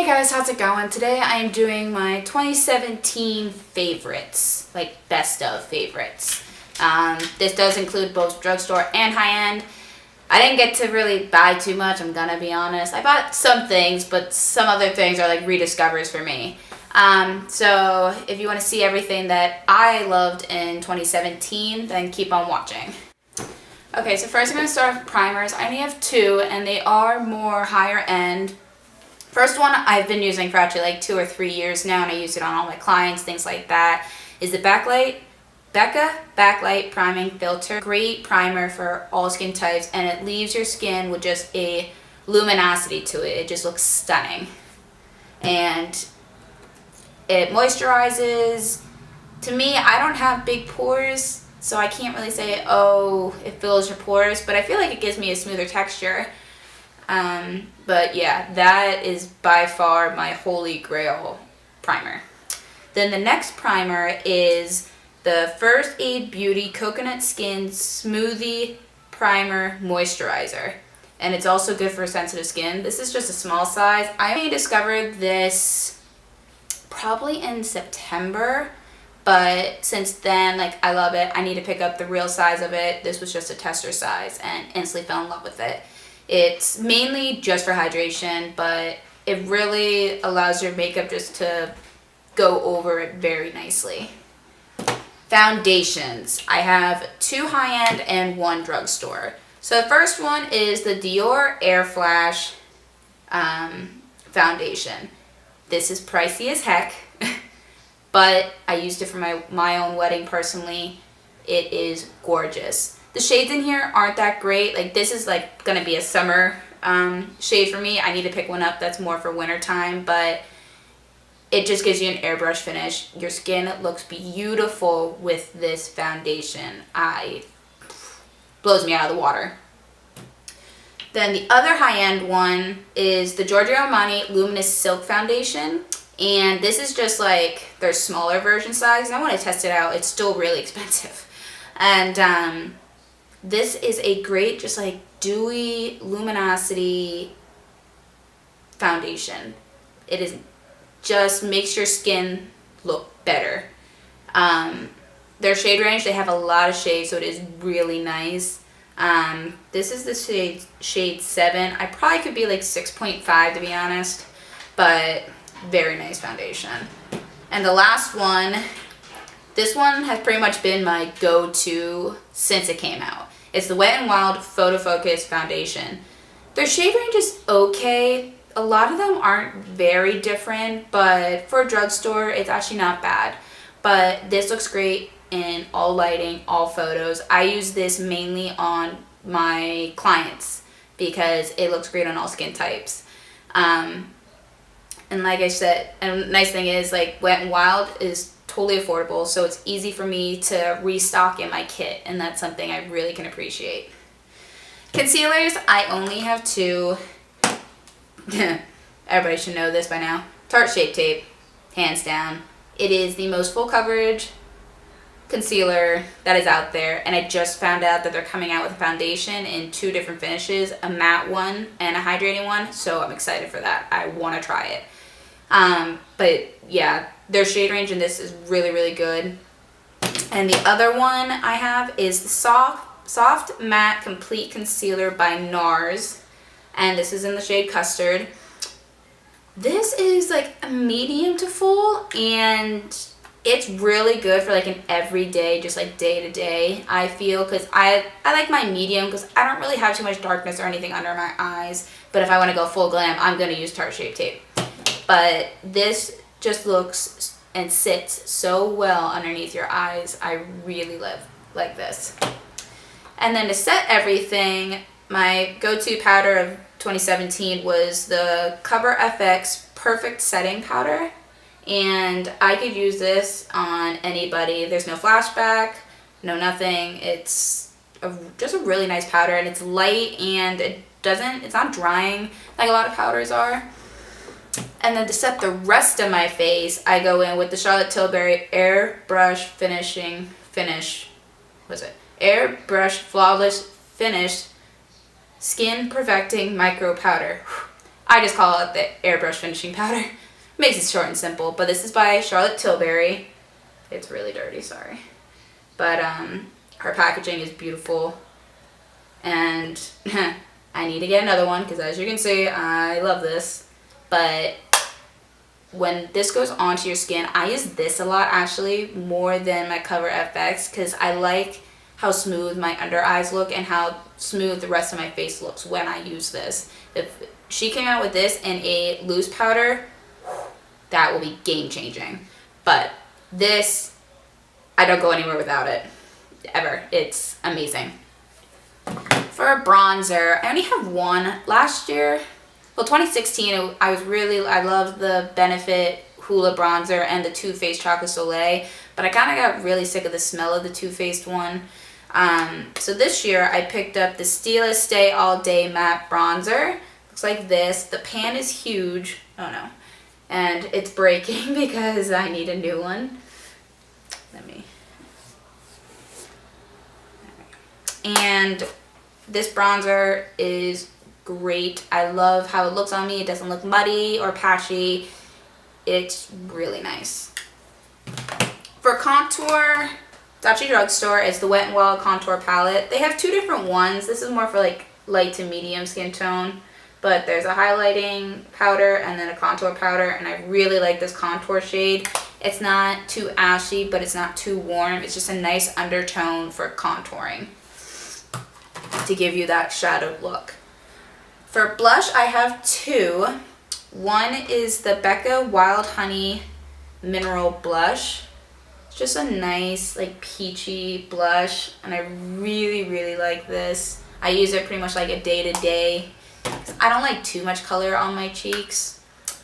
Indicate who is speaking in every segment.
Speaker 1: Hey guys, how's it going? Today I am doing my 2017 favorites, like best of favorites. This does include both drugstore and high-end. I didn't get to really buy too much, I'm gonna be honest. I bought some things, but some other things are like rediscovers for me. So if you want to see everything that I loved in 2017, then keep on watching. Okay, so first I'm going to start with primers. I only have two, and they are more higher end. First one I've been using for actually like 2 or 3 years now, and I use it on all my clients, things like that, is the Becca Backlight Priming Filter. Great primer for all skin types, and it leaves your skin with just a luminosity to it. It just looks stunning. And it moisturizes. To me, I don't have big pores, so I can't really say, oh, it fills your pores, but I feel like it gives me a smoother texture. But yeah, that is by far my holy grail primer. Then the next primer is the First Aid Beauty Coconut Skin Smoothie Primer Moisturizer. And it's also good for sensitive skin. This is just a small size. I only discovered this probably in September, but since then, like, I love it. I need to pick up the real size of it. This was just a tester size and instantly fell in love with it. It's mainly just for hydration, but it really allows your makeup just to go over it very nicely. Foundations. I have 2 high-end and 1 drugstore. So the first one is the Dior Airflash foundation. This is pricey as heck, but I used it for my own wedding personally. It is gorgeous. The shades in here aren't that great. Like, this is like gonna be a summer shade for me. I need to pick one up that's more for winter time, but it just gives you an airbrush finish. Your skin looks beautiful with this foundation. Blows me out of the water. Then the other high-end one is the Giorgio Armani Luminous Silk Foundation. And this is just like their smaller version size. I want to test it out. It's still really expensive. And this is a great, just like dewy luminosity foundation. It is just makes your skin look better. Their shade range, they have a lot of shades, so it is really nice. This is the shade 7. I probably could be like 6.5 to be honest, but very nice foundation. And the last one, this one has pretty much been my go-to since it came out. It's the Wet n Wild Photo Focus Foundation. Their shade range is okay. A lot of them aren't very different, but for a drugstore, it's actually not bad. But this looks great in all lighting, all photos. I use this mainly on my clients because it looks great on all skin types. And like I said, a nice thing is like Wet n Wild is totally affordable, so it's easy for me to restock in my kit, and that's something I really can appreciate. Concealers, I only have 2. Everybody should know this by now. Tarte Shape Tape, hands down. It is the most full coverage concealer that is out there, and I just found out that they're coming out with a foundation in 2 different finishes, a matte one and a hydrating one, so I'm excited for that. I want to try it. But yeah, their shade range in this is really, really good. And the other one I have is the Soft Matte Complete Concealer by Nars, and this is in the shade Custard. This is like a medium to full, and it's really good for like an everyday, just like day to day, I feel, because I like my medium because I don't really have too much darkness or anything under my eyes, but if I want to go full glam, I'm going to use Tarte Shape Tape. But this just looks and sits so well underneath your eyes. I really like this. And then to set everything, my go-to powder of 2017 was the CoverFX Perfect Setting Powder. And I could use this on anybody. There's no flashback, no nothing. It's just a really nice powder, and it's light, and it's not drying like a lot of powders are. And then to set the rest of my face, I go in with the Charlotte Tilbury Airbrush Airbrush Flawless Finish Skin Perfecting Micro Powder. I just call it the Airbrush finishing powder. Makes it short and simple. But this is by Charlotte Tilbury. It's really dirty, sorry. But her packaging is beautiful. And I need to get another one because as you can see, I love this. But when this goes onto your skin, I use this a lot actually, more than my CoverFX, because I like how smooth my under eyes look and how smooth the rest of my face looks when I use this. If she came out with this in a loose powder, that will be game changing. But this, I don't go anywhere without it, ever. It's amazing. For a bronzer, I only have one. Last year, well 2016, I loved the Benefit Hoola bronzer and the Too Faced Chocolate Soleil, but I kind of got really sick of the smell of the Too Faced one. So this year I picked up the Stilla Stay All Day Matte Bronzer. Looks like this. The pan is huge. Oh no. And it's breaking because I need a new one. And this bronzer is great. I love how it looks on me. It doesn't look muddy or patchy. It's really nice. For contour, it's actually drugstore. It's the Wet n Wild Contour Palette. They have two different ones. This is more for like light to medium skin tone. But there's a highlighting powder and then a contour powder. And I really like this contour shade. It's not too ashy, but it's not too warm. It's just a nice undertone for contouring to give you that shadowed look. For blush, I have two. One is the Becca Wild Honey Mineral Blush. It's just a nice, like, peachy blush, and I really, really like this. I use it pretty much like a day-to-day. I don't like too much color on my cheeks.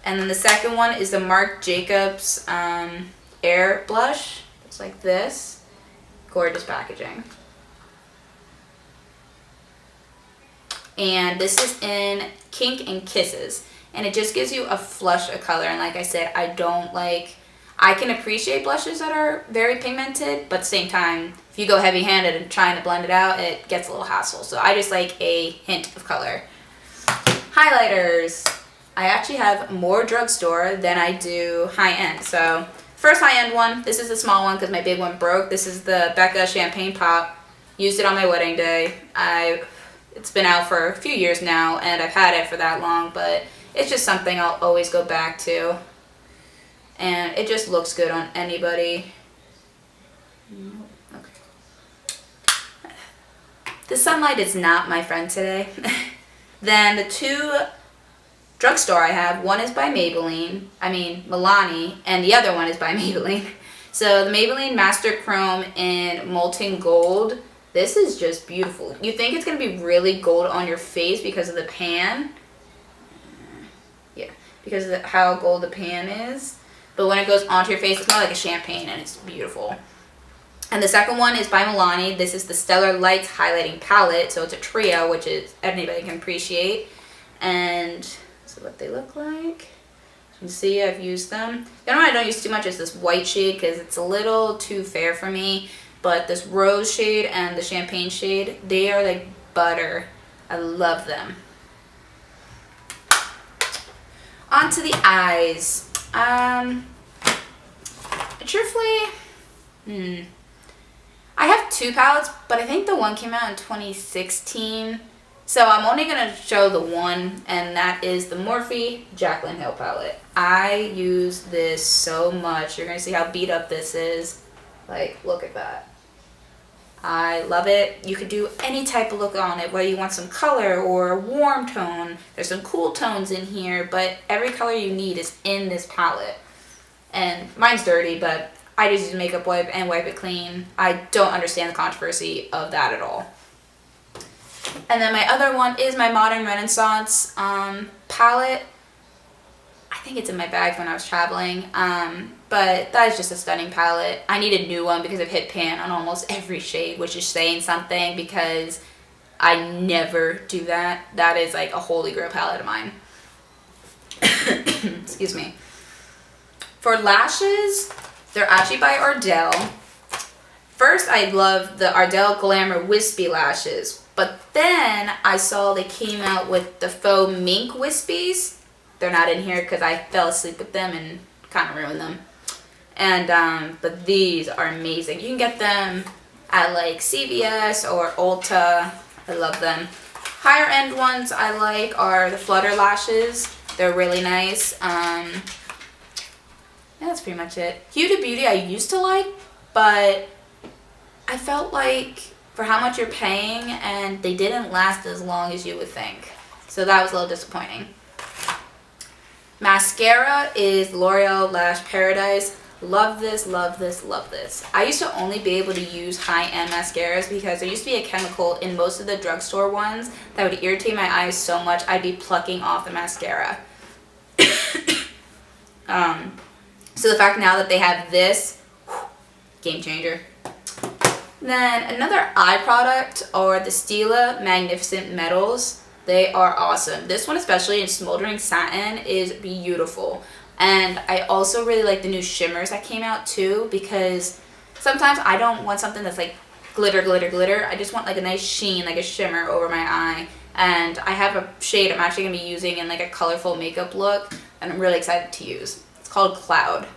Speaker 1: And then the second one is the Marc Jacobs Air Blush. It's like this. Gorgeous packaging. And this is in Kink and Kisses. And it just gives you a flush of color. And like I said, I can appreciate blushes that are very pigmented, but at the same time, if you go heavy-handed and trying to blend it out, it gets a little hassle. So I just like a hint of color. Highlighters. I actually have more drugstore than I do high-end. So first high-end one, this is the small one because my big one broke. This is the Becca Champagne Pop. Used it on my wedding day. It's been out for a few years now, and I've had it for that long, but it's just something I'll always go back to. And it just looks good on anybody. Okay. The sunlight is not my friend today. Then the two drugstore I have, one is by Milani, and the other one is by Maybelline. So the Maybelline Master Chrome in Molten Gold. This is just beautiful. You think it's going to be really gold on your face because of the pan. Yeah, because of how gold the pan is. But when it goes onto your face, it's more like a champagne, and it's beautiful. And the second one is by Milani. This is the Stellar Lights Highlighting Palette. So it's a trio, which is anybody can appreciate. And this is what they look like. You can see I've used them. The only one I don't use too much is this white shade because it's a little too fair for me. But this rose shade and the champagne shade, they are like butter. I love them. On to the eyes. Truthfully, I have two palettes, but I think the one came out in 2016. So I'm only going to show the one, and that is the Morphe Jaclyn Hill palette. I use this so much. You're going to see how beat up this is. Like, look at that. I love it. You could do any type of look on it, whether you want some color or a warm tone. There's some cool tones in here, but every color you need is in this palette. And mine's dirty, but I just use a makeup wipe and wipe it clean. I don't understand the controversy of that at all. And then my other one is my Modern Renaissance palette. I think it's in my bag when I was traveling. But that is just a stunning palette. I need a new one because I've hit pan on almost every shade, which is saying something because I never do that. That is like a holy grail palette of mine. Excuse me. For lashes, they're actually by Ardell. First, I love the Ardell Glamour Wispy lashes. But then I saw they came out with the faux Mink Wispies. They're not in here because I fell asleep with them and kind of ruined them. And but these are amazing. You can get them at like CVS or Ulta. I love them. Higher end ones I like are the Flutter Lashes. They're really nice. Yeah, that's pretty much it. Huda Beauty I used to like, but I felt like for how much you're paying and they didn't last as long as you would think. So that was a little disappointing. Mascara is L'Oreal Lash Paradise. Love this, love this, love this. I used to only be able to use high-end mascaras because there used to be a chemical in most of the drugstore ones that would irritate my eyes so much I'd be plucking off the mascara. So the fact now that they have this, game changer. Then another eye product are the Stilla Magnificent Metals. They are awesome. This one, especially in Smoldering Satin, is beautiful. And I also really like the new shimmers that came out too, because sometimes I don't want something that's like glitter, glitter, glitter. I just want like a nice sheen, like a shimmer over my eye. And I have a shade I'm actually going to be using in like a colorful makeup look, and I'm really excited to use. It's called Cloud.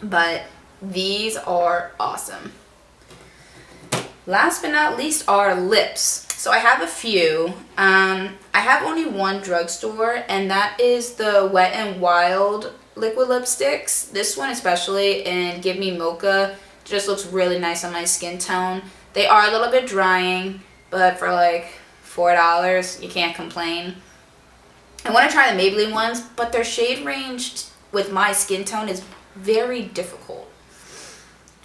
Speaker 1: But these are awesome. Last but not least are lips. So I have a few. I have only one drugstore, and that is the Wet n Wild liquid lipsticks. This one especially in Give Me Mocha just looks really nice on my skin tone. They are a little bit drying, but for like $4, you can't complain. I want to try the Maybelline ones, but their shade range with my skin tone is very difficult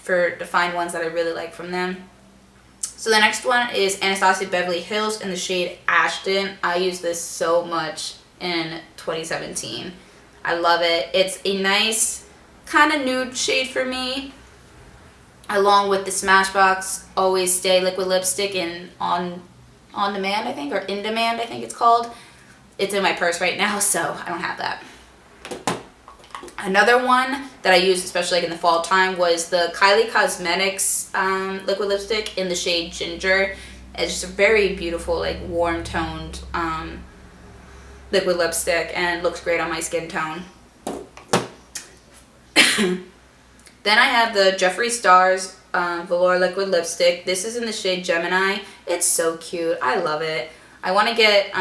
Speaker 1: to find ones that I really like from them. So the next one is Anastasia Beverly Hills in the shade Ashton. I use this so much in 2017. I love it. It's a nice kind of nude shade for me, along with the Smashbox Always Stay liquid lipstick in On Demand, I think, or In Demand, I think it's called. It's in my purse right now, so I don't have that. Another one that I used, especially like in the fall time, was the Kylie Cosmetics liquid lipstick in the shade Ginger. It's just a very beautiful, like warm toned liquid lipstick, and looks great on my skin tone. Then I have the Jeffree Stars Velour liquid lipstick. This is in the shade Gemini. It's so cute. I love it. I want to get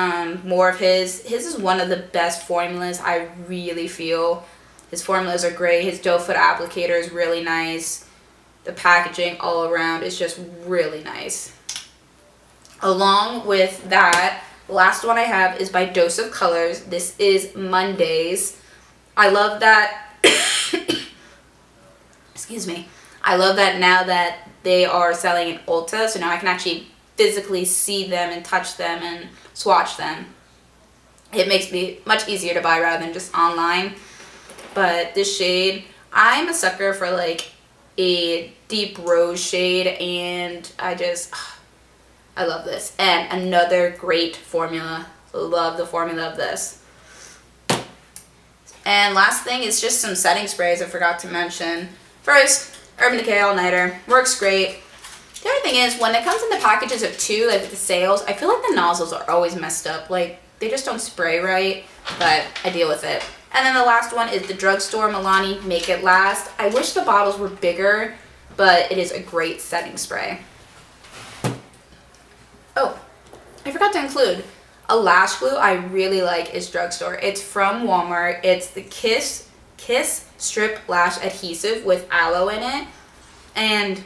Speaker 1: more of his. His is one of the best formulas, I really feel. His formulas are great. His doe foot applicator is really nice. The packaging all around is just really nice. Along with that, the last one I have is by Dose of Colors. This is Mondays. I love that. Excuse me. I love that now that they are selling in Ulta, so now I can actually physically see them and touch them and swatch them. It makes me much easier to buy rather than just online. But this shade, I'm a sucker for like a deep rose shade, and I love this. And another great formula. Love the formula of this. And last thing is just some setting sprays I forgot to mention. First, Urban Decay All Nighter. Works great. The other thing is, when it comes in the packages of 2, like the sales, I feel like the nozzles are always messed up. Like, they just don't spray right, but I deal with it. And then the last one is the Drugstore Milani Make It Last. I wish the bottles were bigger, but it is a great setting spray. Oh, I forgot to include a lash glue I really like is Drugstore. It's from Walmart. It's the Kiss Strip Lash Adhesive with aloe in it. And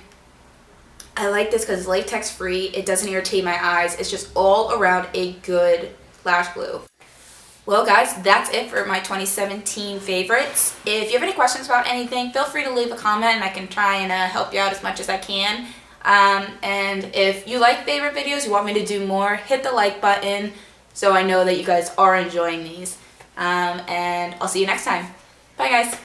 Speaker 1: I like this because it's latex free. It doesn't irritate my eyes. It's just all around a good lash glue. Well guys, that's it for my 2017 favorites. If you have any questions about anything, feel free to leave a comment and I can try and help you out as much as I can. And if you like favorite videos, you want me to do more, hit the like button so I know that you guys are enjoying these. And I'll see you next time. Bye guys.